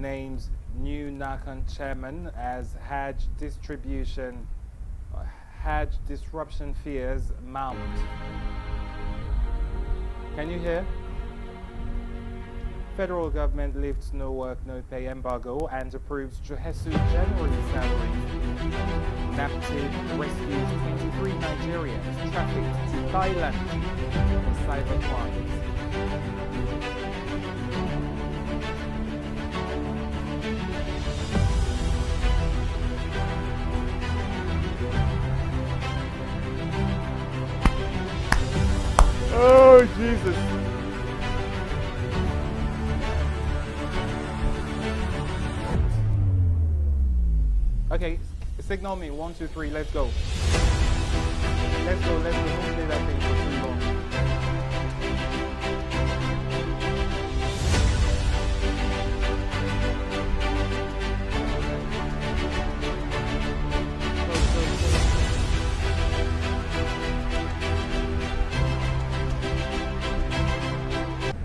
names new NACAN chairman as Hajj disruption fears mount. Can you hear? Federal government lifts no work, no pay embargo and approves Johesu January salary. NAPTIP rescues 23 Nigerians trafficked to Thailand for cyber crimes. Oh, Jesus. Okay, signal me. 1, 2, 3, let's go. Let's go. Don't play that thing for too long.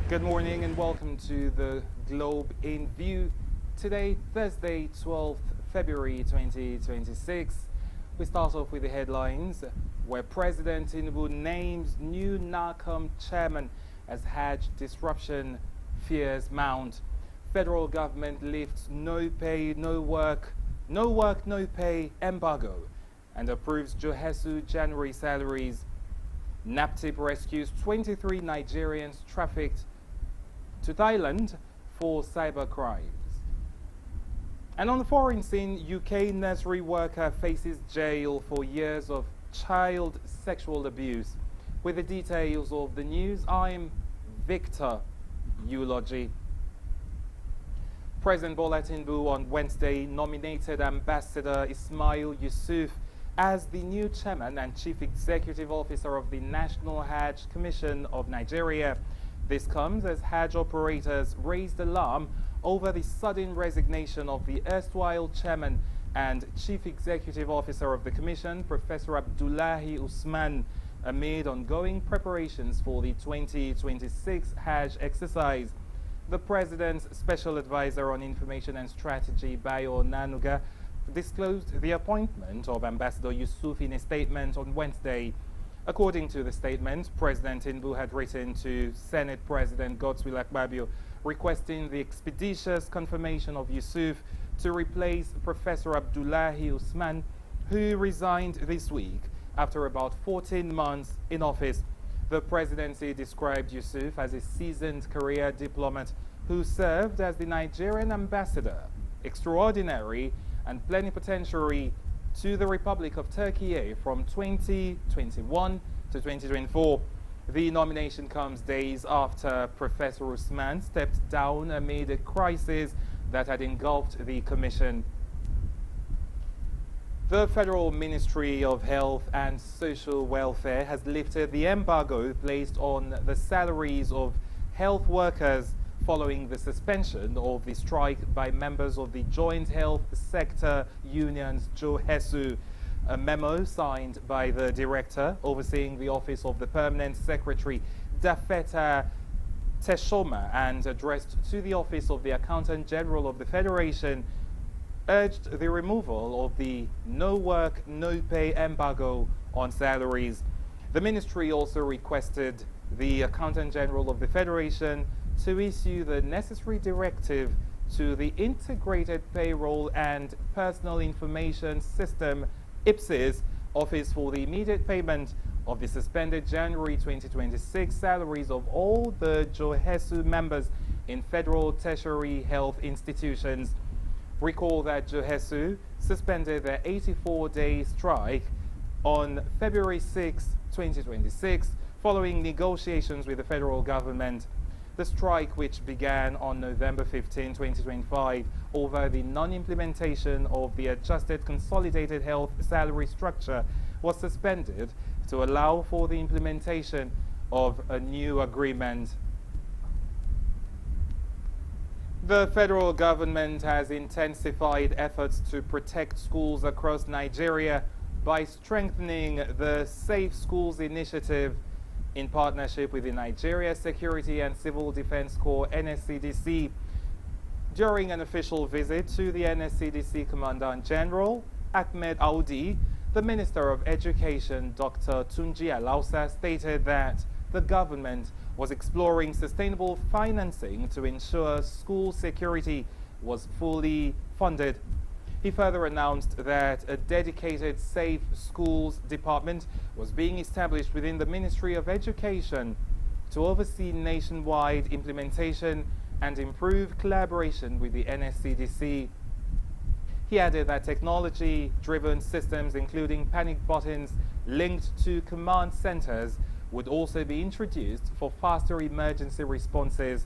Good morning and welcome to the Globe in View. Today, Thursday, 12th February 2026. We start off with the headlines, where President Tinubu names new NACAN chairman as Hajj disruption fears mount. Federal government lifts no work, no pay embargo and approves Johesu January salaries. NAPTIP rescues 23 Nigerians trafficked to Thailand for cyber crimes. And on the foreign scene, UK nursery worker faces jail for years of child sexual abuse. With the details of the news, I'm Victor Eulogy. President Bola Tinubu on Wednesday nominated Ambassador Ismail Yusuf as the new chairman and chief executive officer of the National Hajj Commission of Nigeria. This comes as Hajj operators raised alarm over the sudden resignation of the erstwhile chairman and chief executive officer of the commission, Professor Abdullahi Usman, amid ongoing preparations for the 2026 Hajj exercise. The president's special advisor on information and strategy, Bayo Nanuga, disclosed the appointment of Ambassador Yusuf in a statement on Wednesday. According to the statement, President Int'L had written to Senate President Godswill Akpabio requesting the expeditious confirmation of Yusuf to replace Professor Abdullahi Usman, who resigned this week after about 14 months in office. The presidency described Yusuf as a seasoned career diplomat who served as the Nigerian ambassador, extraordinary and plenipotentiary to the Republic of Turkey from 2021 to 2024. The nomination comes days after Professor Usman stepped down amid a crisis that had engulfed the commission. The Federal Ministry of Health and Social Welfare has lifted the embargo placed on the salaries of health workers following the suspension of the strike by members of the Joint Health Sector Unions Johesu. A memo signed by the director overseeing the Office of the Permanent Secretary, Dafeta Teshoma, and addressed to the Office of the Accountant General of the Federation urged the removal of the no work, no pay embargo on salaries. The ministry also requested the Accountant General of the Federation to issue the necessary directive to the Integrated Payroll and Personal Information System IPSIS Office for the immediate payment of the suspended January 2026 salaries of all the Johesu members in federal tertiary health institutions. Recall that Johesu suspended their 84-day strike on February 6, 2026, following negotiations with the federal government. The strike, which began on November 15, 2025, over the non-implementation of the adjusted consolidated health salary structure, was suspended to allow for the implementation of a new agreement. The federal government has intensified efforts to protect schools across Nigeria by strengthening the Safe Schools Initiative in partnership with the Nigeria Security and Civil Defense Corps (NSCDC). During an official visit to the NSCDC Commandant General, Ahmed Aoudi, the Minister of Education, Dr. Tunji Alausa, stated that the government was exploring sustainable financing to ensure school security was fully funded. He further announced that a dedicated Safe Schools department was being established within the Ministry of Education to oversee nationwide implementation and improve collaboration with the NSCDC. He added that technology-driven systems, including panic buttons linked to command centers, would also be introduced for faster emergency responses.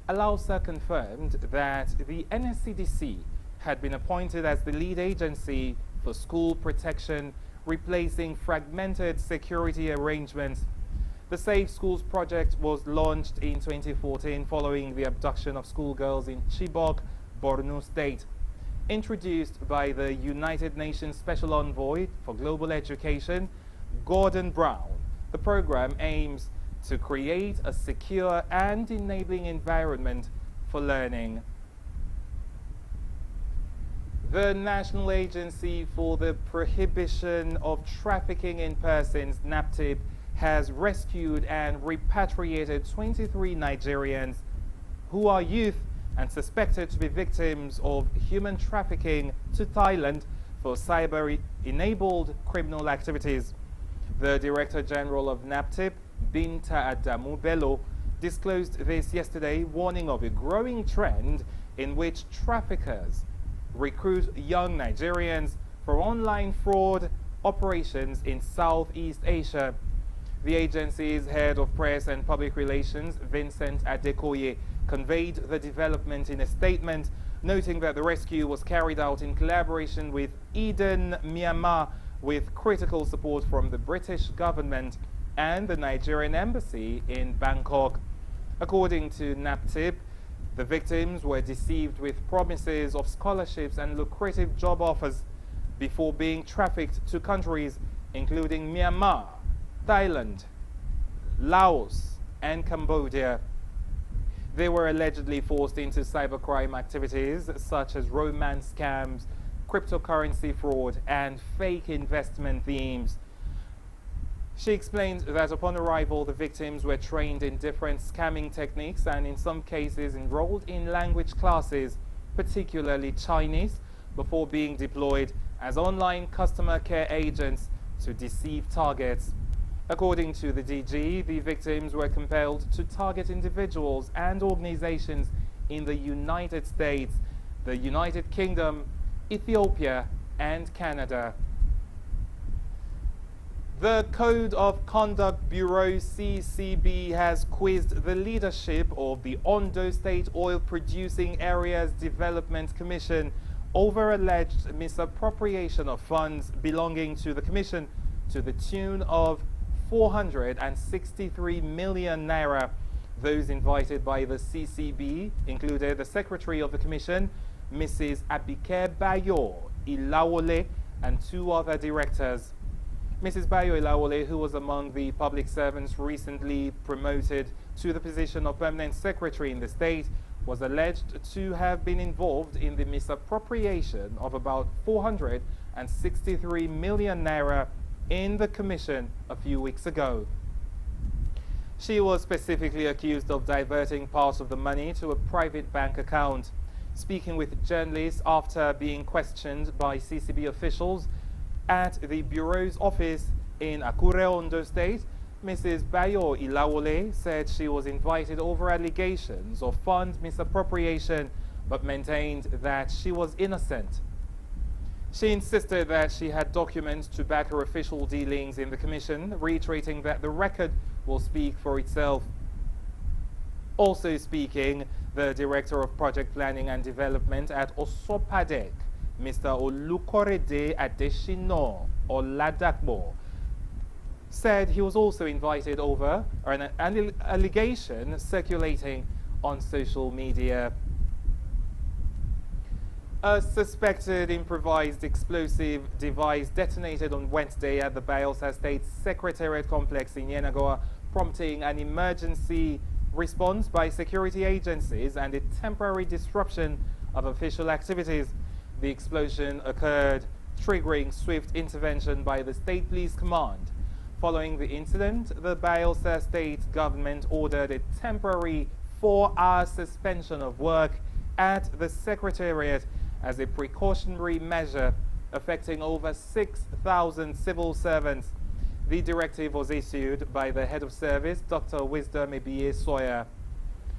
Alausa confirmed that the NSCDC had been appointed as the lead agency for school protection, replacing fragmented security arrangements. The Safe Schools project was launched in 2014 following the abduction of schoolgirls in Chibok, Borno State. Introduced by the United Nations Special Envoy for Global Education, Gordon Brown, the program aims to create a secure and enabling environment for learning. The National Agency for the Prohibition of Trafficking in Persons, NAPTIP, has rescued and repatriated 23 Nigerians who are youth and suspected to be victims of human trafficking to Thailand for cyber-enabled criminal activities. The Director General of NAPTIP, Binta Adamu Bello, disclosed this yesterday, warning of a growing trend in which traffickers recruit young Nigerians for online fraud operations in Southeast Asia. The agency's head of press and public relations, Vincent Adekoye, conveyed the development in a statement, noting that the rescue was carried out in collaboration with Eden, Myanmar, with critical support from the British government and the Nigerian embassy in Bangkok. According to NAPTIP, the victims were deceived with promises of scholarships and lucrative job offers before being trafficked to countries including Myanmar, Thailand, Laos, and Cambodia. They were allegedly forced into cybercrime activities such as romance scams, cryptocurrency fraud, and fake investment themes. She explained that upon arrival, the victims were trained in different scamming techniques and in some cases enrolled in language classes, particularly Chinese, before being deployed as online customer care agents to deceive targets. According to the DG, the victims were compelled to target individuals and organizations in the United States, the United Kingdom, Ethiopia, and Canada. The Code of Conduct Bureau, CCB, has quizzed the leadership of the Ondo State Oil Producing Areas Development Commission over alleged misappropriation of funds belonging to the Commission to the tune of 463 million naira. Those invited by the CCB included the Secretary of the Commission, Mrs. Abike Bayo Ilawole, and 2 other directors. Mrs. Bayo Ilawole, who was among the public servants recently promoted to the position of permanent secretary in the state, was alleged to have been involved in the misappropriation of about 463 million naira in the commission a few weeks ago. She was specifically accused of diverting part of the money to a private bank account. Speaking with journalists after being questioned by CCB officials at the Bureau's office in Akure, Ondo State, Mrs. Bayo Ilawole said she was invited over allegations of fund misappropriation but maintained that she was innocent. She insisted that she had documents to back her official dealings in the commission, reiterating that the record will speak for itself. Also speaking, the Director of Project Planning and Development at Osopadek, Mr. Olukorede Adeshino Oladakbo, said he was also invited over an allegation circulating on social media. A suspected improvised explosive device detonated on Wednesday at the Bayelsa State Secretariat complex in Yenagoa, prompting an emergency response by security agencies and a temporary disruption of official activities. The explosion occurred, triggering swift intervention by the State Police Command. Following the incident, the Bayelsa State government ordered a temporary 4-hour suspension of work at the Secretariat as a precautionary measure affecting over 6,000 civil servants. The directive was issued by the head of service, Dr. Wisdom Ebiye Sawyer.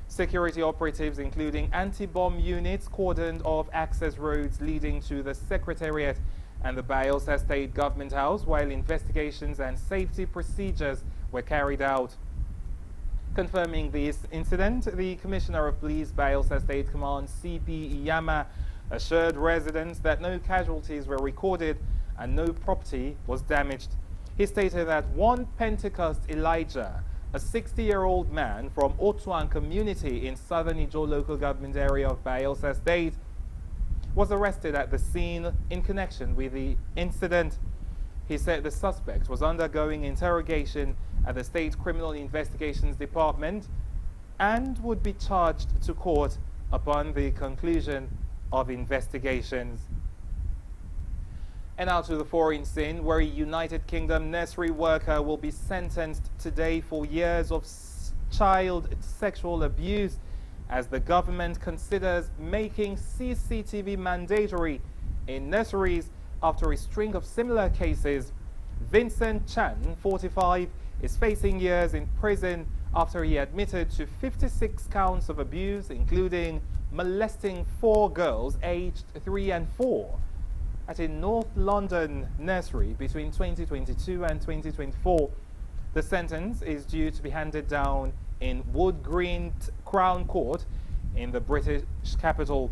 Security operatives, including anti-bomb units, cordoned off access roads leading to the Secretariat and the Bayelsa State Government House, while investigations and safety procedures were carried out. Confirming this incident, the Commissioner of Police, Bayelsa State Command, CP Iyama, assured residents that no casualties were recorded and no property was damaged. He stated that one Pentecost Elijah, a 60-year-old man from Otuan community in southern Ijo local government area of Bayelsa State, was arrested at the scene in connection with the incident. He said the suspect was undergoing interrogation at the State Criminal Investigations Department and would be charged to court upon the conclusion of investigations. And now to the foreign scene, where a United Kingdom nursery worker will be sentenced today for years of child sexual abuse as the government considers making CCTV mandatory in nurseries after a string of similar cases. Vincent Chan, 45, is facing years in prison after he admitted to 56 counts of abuse, including molesting 4 girls aged 3 and 4 at a North London nursery between 2022 and 2024. The sentence is due to be handed down in Wood Green Crown Court in the British capital.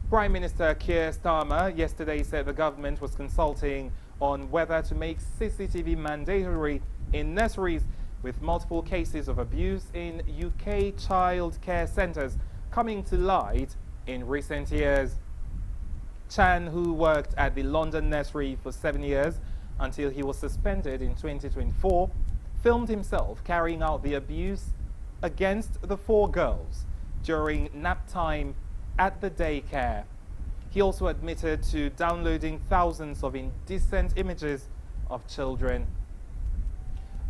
Prime Minister Keir Starmer yesterday said the government was consulting on whether to make CCTV mandatory in nurseries, with multiple cases of abuse in UK child care centres coming to light in recent years. Chan, who worked at the London nursery for 7 years until he was suspended in 2024, filmed himself carrying out the abuse against the 4 girls during nap time at the daycare. He also admitted to downloading thousands of indecent images of children.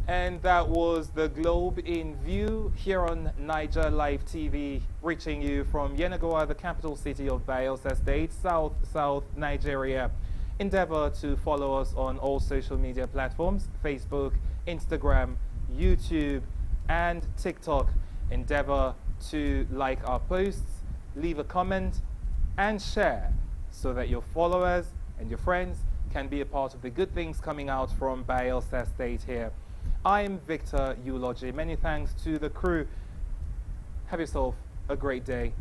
And that was the Globe in View here on Naija Live TV, reaching you from Yenagoa, the capital city of Bayelsa State, South Nigeria. Endeavor to follow us on all social media platforms: Facebook, Instagram, YouTube, and TikTok. Endeavor to like our posts, leave a comment, and share so that your followers and your friends can be a part of the good things coming out from Bayelsa State here. I'm Victor Eulogy. Many thanks to the crew. Have yourself a great day.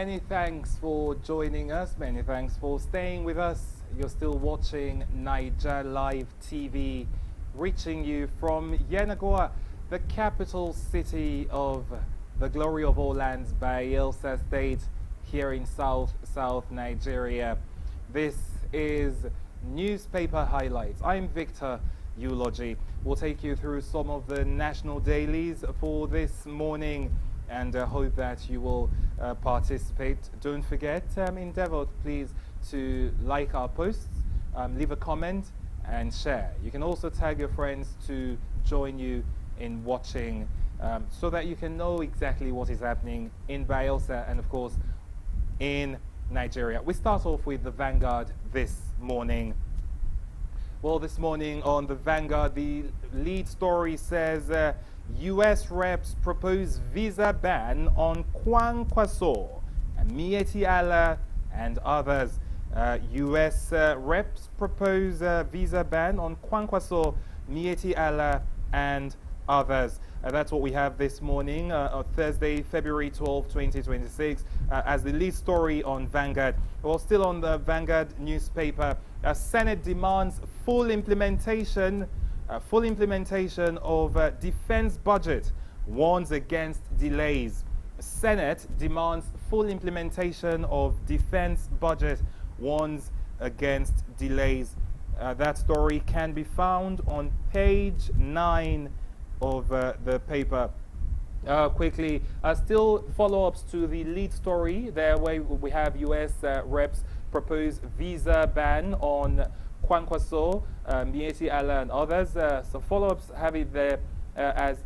Many thanks for joining us. Many thanks for staying with us. You're still watching Naija Live TV, reaching you from Yenagoa, the capital city of the glory of all lands, Bayelsa State, here in South Nigeria. This is Newspaper Highlights. I'm Victor Eulogy. We'll take you through some of the national dailies for this morning, and hope that you will participate. Don't forget, endeavor please to like our posts, leave a comment and share. You can also tag your friends to join you in watching, so that you can know exactly what is happening in Bayelsa and of course in Nigeria. We start off with the Vanguard this morning. Well, this morning on the Vanguard, the lead story says U.S. reps propose visa ban on Kwankwaso, Mieti Allah and others. U.S. reps propose visa ban on Kwankwaso, Mieti Allah and others. That's what we have this morning, on Thursday, February 12, 2026, as the lead story on Vanguard. Well, still on the Vanguard newspaper, Senate demands full implementation of defense budget, warns against delays. Senate demands full implementation of defense budget, warns against delays. That story can be found on page 9 of the paper. Quickly, still follow-ups to the lead story there, where we have U.S. reps propose visa ban on Kwankwaso, Mieti Allah and others. So follow-ups have it there as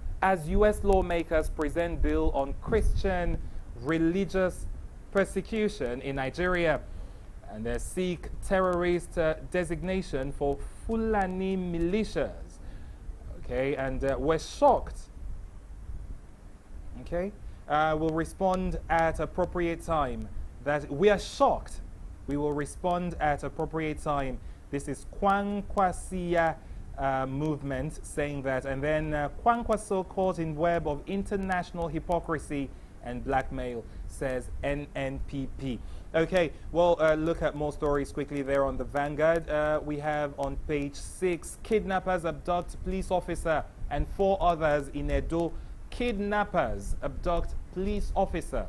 U.S. lawmakers present bill on Christian religious persecution in Nigeria, and they seek terrorist designation for Fulani militias. Okay, and we're shocked. Okay, we'll respond at appropriate time. That we are shocked. We will respond at appropriate time. This is Kwankwasia movement saying that, and then Kwankwaso caught in web of international hypocrisy and blackmail, says NNPP. Okay, well, look at more stories quickly there on the Vanguard. We have on page 6, kidnappers abduct police officer and 4 others in Edo. Kidnappers abduct police officer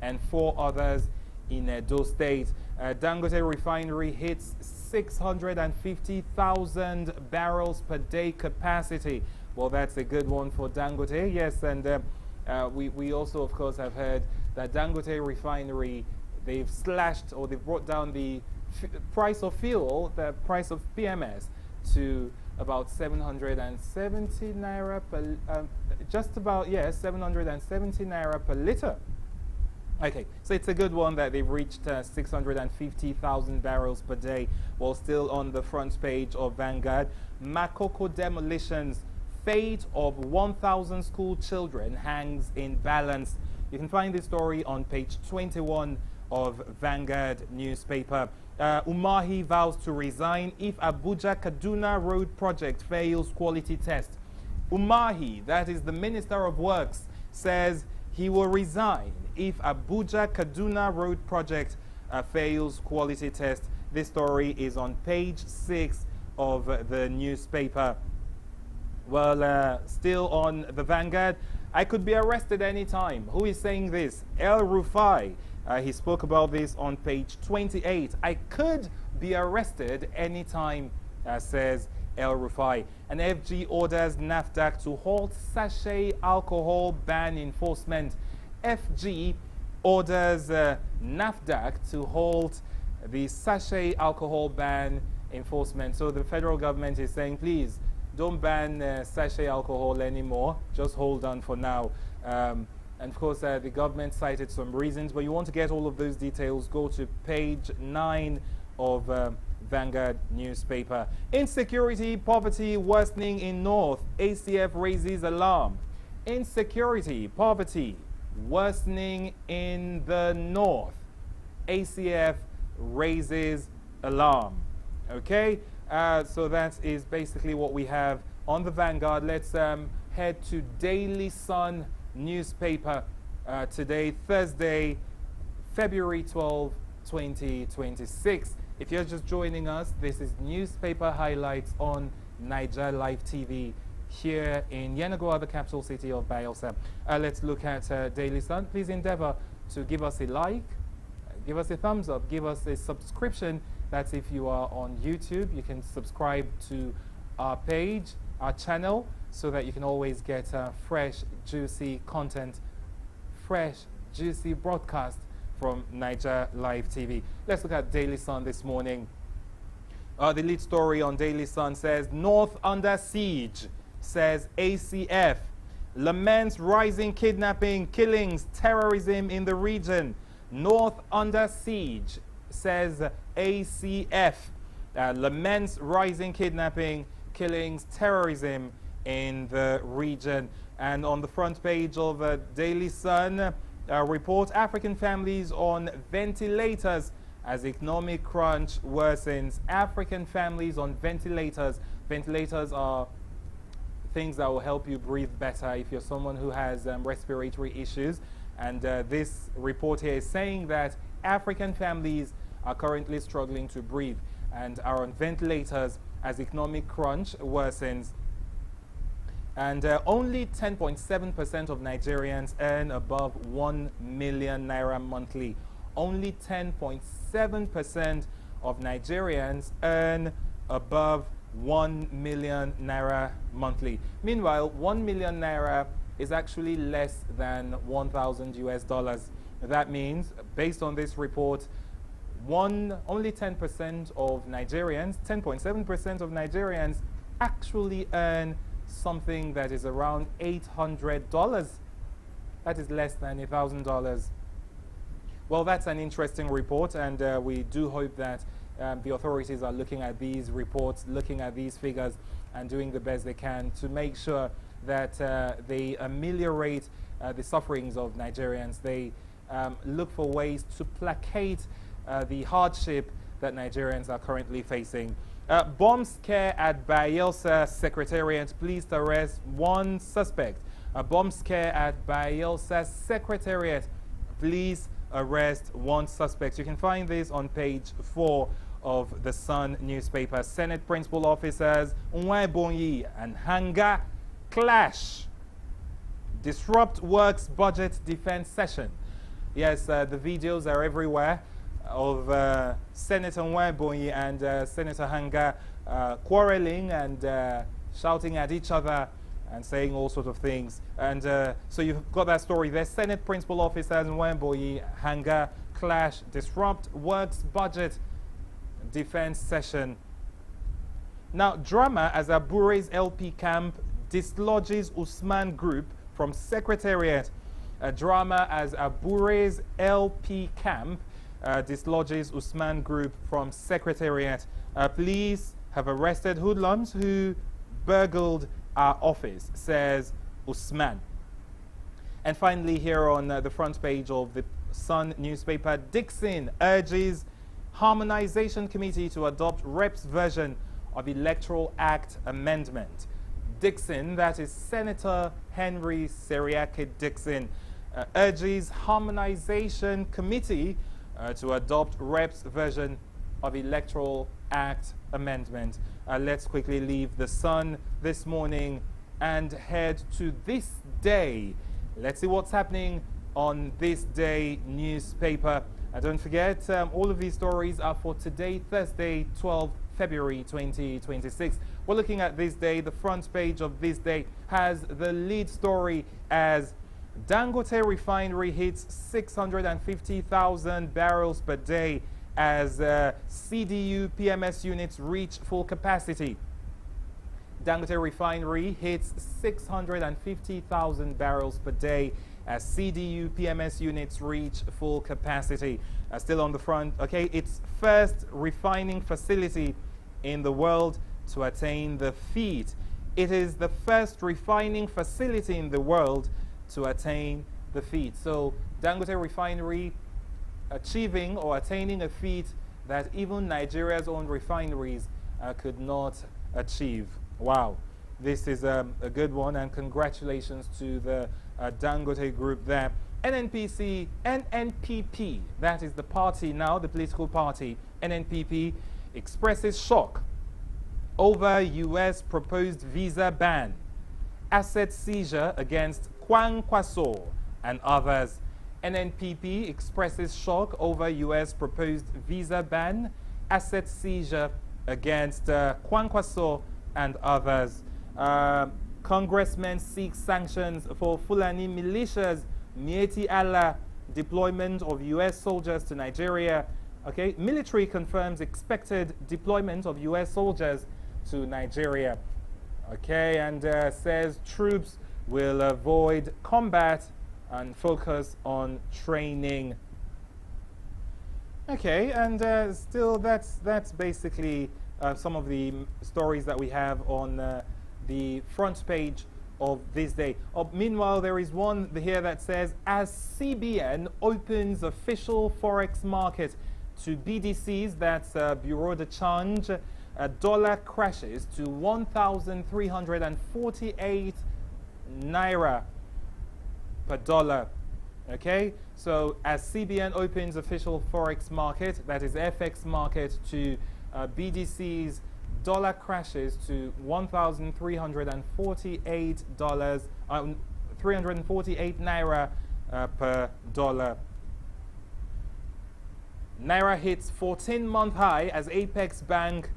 and 4 others in Edo State. Dangote refinery hits 650,000 barrels per day capacity. Well, that's a good one for Dangote, yes, and we also, of course, have heard that Dangote refinery, they've slashed, or they've brought down the price of fuel, the price of PMS, to about 770 naira per, just about, yes, 770 naira per liter. Okay, so it's a good one that they've reached 650,000 barrels per day, while still on the front page of Vanguard. Makoko demolitions, fate of 1,000 school children hangs in balance. You can find this story on page 21 of Vanguard newspaper. Umahi vows to resign if Abuja-Kaduna road project fails quality test. Umahi, that is the Minister of Works, says he will resign if Abuja-Kaduna road project fails quality test. This story is on page 6 of the newspaper. Well, still on the Vanguard, I could be arrested anytime. Who is saying this? El Rufai. He spoke about this on page 28. I could be arrested anytime, says El Rufai. And FG orders NAFDAC to halt sachet alcohol ban enforcement. FG orders NAFDAC to halt the sachet alcohol ban enforcement. So the federal government is saying, please, don't ban sachet alcohol anymore. Just hold on for now. And of course, the government cited some reasons, but you want to get all of those details, go to page 9 of Vanguard newspaper. Insecurity, poverty worsening in North. ACF raises alarm. Insecurity, poverty worsening in the North. ACF raises alarm. Okay, so that is basically what we have on the Vanguard. Let's head to Daily Sun newspaper today, Thursday, February 12, 2026. If you're just joining us, this is newspaper highlights on Naija Live TV here in Yenagoa, the capital city of Bayelsa. Let's look at Daily Sun. Please endeavor to give us a like, give us a thumbs up, give us a subscription. That's if you are on YouTube. You can subscribe to our page, our channel, so that you can always get fresh, juicy content, fresh, juicy broadcast from Naija Live TV. Let's look at Daily Sun this morning. The lead story on Daily Sun says, North under siege, says ACF. Laments rising kidnapping, killings, terrorism in the region. North under siege, says ACF. Laments rising kidnapping, killings, terrorism in the region. And on the front page of Daily Sun, report African families on ventilators as economic crunch worsens. African families on ventilators. Ventilators are things that will help you breathe better if you're someone who has respiratory issues. And this report here is saying that African families are currently struggling to breathe and are on ventilators as economic crunch worsens. And only 10.7% of Nigerians earn above 1 million naira monthly. Only 10.7% of Nigerians earn above 1 million naira monthly. Meanwhile, 1 million naira is actually less than 1,000 US dollars. That means, based on this report, only 10% of Nigerians, 10.7% of Nigerians actually earn something that is around $800. That is less than $1,000. Well, that's an interesting report, and we do hope that the authorities are looking at these reports, looking at these figures, and doing the best they can to make sure that they ameliorate the sufferings of Nigerians. They look for ways to placate the hardship that Nigerians are currently facing. Bomb scare at Bayelsa Secretariat. Please arrest one suspect. A bomb scare at Bayelsa Secretariat. Please arrest one suspect. You can find this on page 4 of the Sun newspaper. Senate principal officers Nwebonyi and Hanga clash. Disrupt works budget defense session. Yes, the videos are everywhere of Senator Nwebonyi and Senator Hanga quarreling and shouting at each other and saying all sorts of things. And so you've got that story there. Senate principal officers Nwebonyi, Hanga clash, disrupt works budget defense session. Now, drama as Abure's LP camp dislodges Usman Group from Secretariat. A drama as Abure's LP camp dislodges Usman Group from Secretariat. Police have arrested hoodlums who burgled our office, says Usman. And finally, here on the front page of the Sun newspaper, Dixon urges Harmonization Committee to adopt Rep's version of Electoral Act amendment. Dixon, that is Senator Henry Seriake Dixon, urges Harmonization Committee to adopt Rep's version of Electoral Act amendment. Let's quickly leave the Sun this morning and head to This Day. Let's see what's happening on This Day newspaper. Don't forget, all of these stories are for today, Thursday, 12 February 2026. We're looking at This Day. The front page of This Day has the lead story as Dangote refinery hits 650,000 barrels per day as CDU PMS units reach full capacity. Dangote refinery hits 650,000 barrels per day as CDU PMS units reach full capacity. Still on the front, okay, its first refining facility in the world to attain the feat. It is the first refining facility in the world to attain the feat. So Dangote refinery achieving or attaining a feat that even Nigeria's own refineries could not achieve. Wow, this is a good one, and congratulations to the Dangote group there. NNPP, that is the party now, the political party, NNPP, expresses shock over U.S. proposed visa ban, asset seizure against Kwang Kwaso and others. NNPP expresses shock over U.S. proposed visa ban, asset seizure against Kwang Kwaso and others. Congressmen seek sanctions for Fulani militias, Int'L deployment of U.S. soldiers to Nigeria. Okay, military confirms expected deployment of U.S. soldiers to Nigeria. Okay, and says troops will avoid combat and focus on training. Okay, and still that's basically some of the stories that we have on the front page of this day. Meanwhile, there is one here that says, as CBN opens official forex market to BDCs, that's Bureau de Change, dollar crashes to 1,348 naira per dollar. Okay, so as CBN opens official forex market, that is FX market, to BDCs, dollar crashes to $1,348, 348 naira per dollar. Naira hits 14-month high as Apex Bank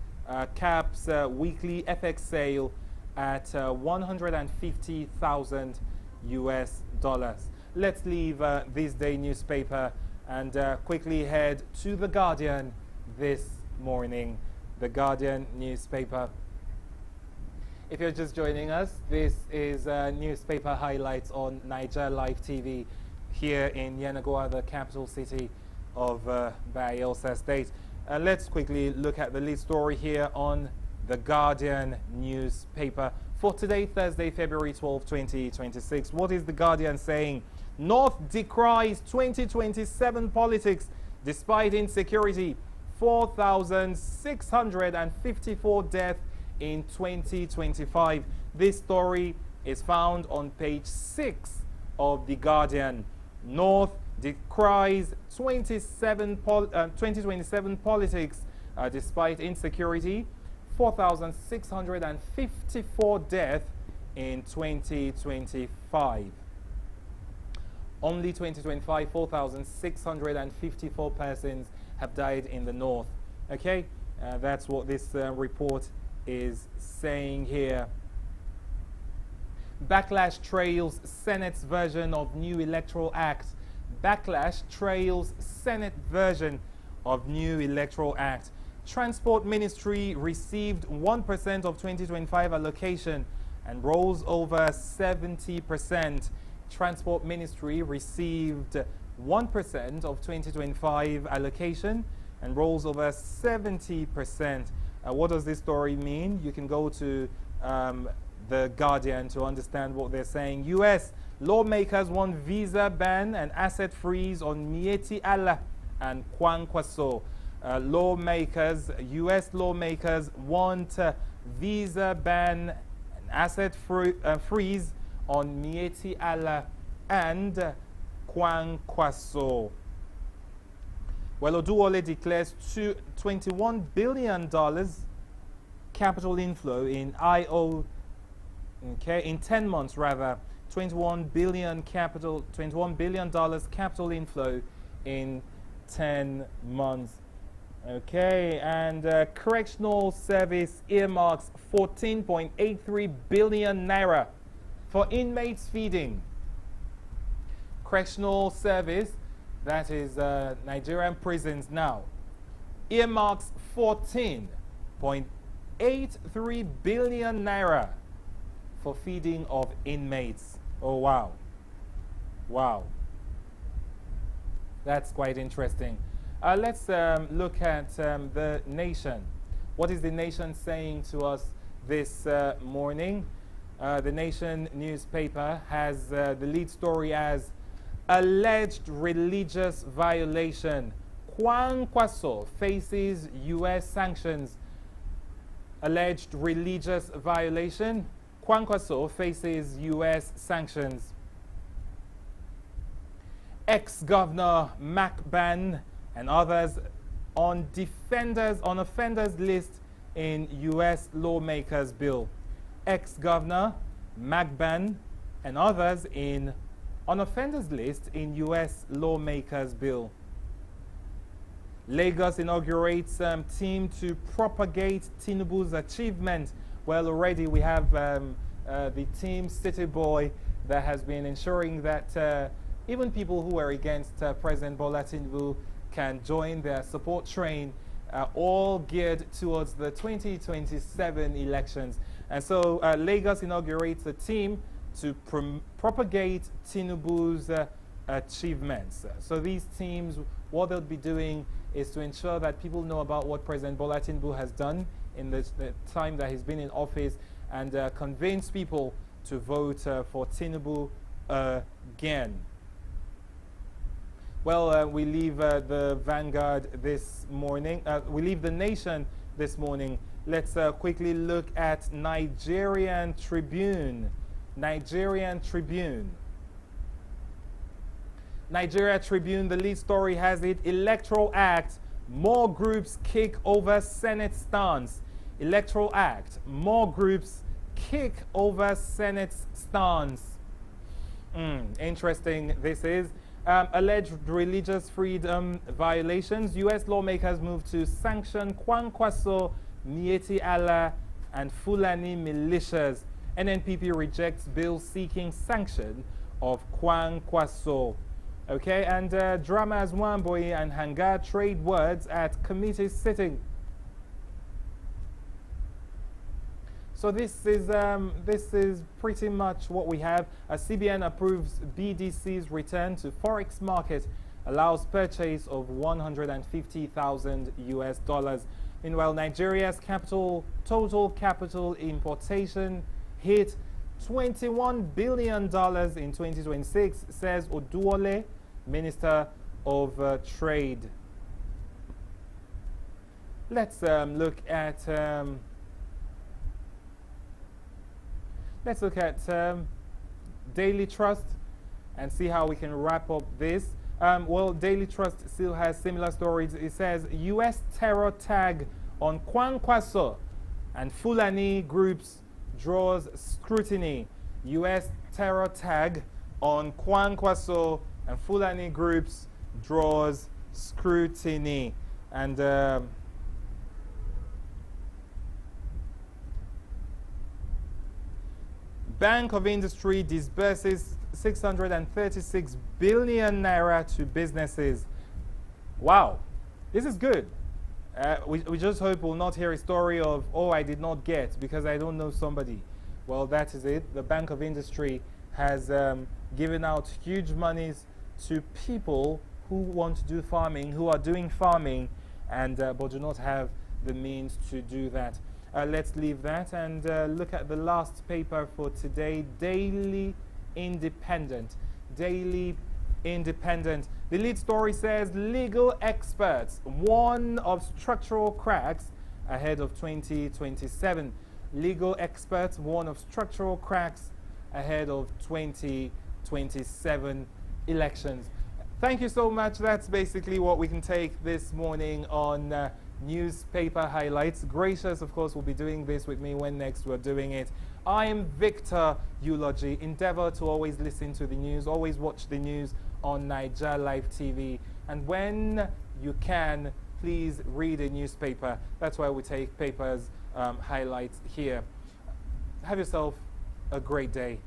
caps weekly FX sale at 150,000 US dollars. Let's leave this day newspaper and quickly head to The Guardian this morning. The Guardian newspaper. If you're just joining us, this is newspaper highlights on Naija Live TV here in Yenagoa, the capital city of Bayelsa State. Let's quickly look at the lead story here on The Guardian newspaper for today, Thursday, February 12, 2026. What is The Guardian saying? North decries 2027 politics despite insecurity. 4,654 deaths in 2025. This story is found on page 6 of The Guardian. North decries 2027 politics despite insecurity. 4,654 deaths in 2025. Only 2025, 4,654 persons have died in the north. Okay, that's what this report is saying here. Backlash trails Senate's version of new Electoral Act. Backlash trails Senate version of new Electoral Act. Transport Ministry received 1% of 2025 allocation and rolls over 70%. Transport Ministry received 1% of 2025 allocation and rolls over 70%. What does this story mean? You can go to The Guardian to understand what they're saying. U.S. lawmakers want visa ban and asset freeze on Int'L and Kwang Kwaso. U.S. lawmakers want visa ban and asset freeze on Int'L and Kwang Kwaso. Well, Oduwole declares $21 billion capital inflow in IO, okay, in 10 months rather. $21 billion capital inflow in 10 months. Okay, and Correctional Service earmarks 14.83 billion naira for inmates feeding. Correctional Service, that is Nigerian prisons now, earmarks 14.83 billion naira for feeding of inmates. Oh, wow. Wow. That's quite interesting. Let's look at The Nation. What is The Nation saying to us this morning? The Nation newspaper has the lead story as alleged religious violation. Kwang Kwaso faces U.S. sanctions. Alleged religious violation. Kwang Kwaso faces U.S. sanctions. Ex-Governor McBan and others on offenders list in U.S. lawmakers bill. Ex-Governor McBan and others on offenders list in U.S. lawmakers bill. Lagos inaugurates team to propagate Tinubu's achievement. Well, already we have the team City Boy that has been ensuring that even people who are against President Bola Tinubu can join their support train, all geared towards the 2027 elections. And so Lagos inaugurates a team to propagate Tinubu's achievements. So these teams, what they'll be doing is to ensure that people know about what President Bola Tinubu has done in the time that he's been in office, and convince people to vote for Tinubu again. Well, we leave the Vanguard this morning. We leave the Nation this morning. Let's quickly look at Nigerian Tribune. Nigerian Tribune. Nigeria Tribune, the lead story has it: Electoral Act, more groups kick over Senate stance. Electoral Act, more groups kick over Senate stance. Interesting this is. Alleged religious freedom violations. U.S. lawmakers move to sanction Kwankwaso, Mieti Allah, and Fulani militias. NNPP rejects bill seeking sanction of Kwankwaso. Okay, and dramas Wamboy and Hanga trade words at committee sitting. So this is pretty much what we have. CBN approves BDC's return to forex market, allows purchase of $150,000 US. Meanwhile, Nigeria's total capital importation hit $21 billion in 2026, says Oduwole, Minister of Trade. Let's look at Daily Trust and see how we can wrap up this. Well, Daily Trust still has similar stories. It says U.S. terror tag on Kwankwaso and Fulani groups draws scrutiny. U.S. terror tag on Kwankwaso and Fulani groups draws scrutiny. And Bank of Industry disburses 636 billion naira to businesses. Wow, this is good. We just hope we'll not hear a story of, oh, I did not get because I don't know somebody. Well, that is it. The Bank of Industry has given out huge monies to people who want to do farming, who are doing farming, and but do not have the means to do that. Let's leave that and look at the last paper for today, Daily Independent. Daily Independent. The lead story says legal experts warn of structural cracks ahead of 2027. Legal experts warn of structural cracks ahead of 2027 elections. Thank you so much. That's basically what we can take this morning on newspaper highlights. Gracious, of course, will be doing this with me when next we're doing it. I am Victor Eulogy. Endeavor to always listen to the news, always watch the news on Naija Live TV. And when you can, please read a newspaper. That's why we take papers highlights here. Have yourself a great day.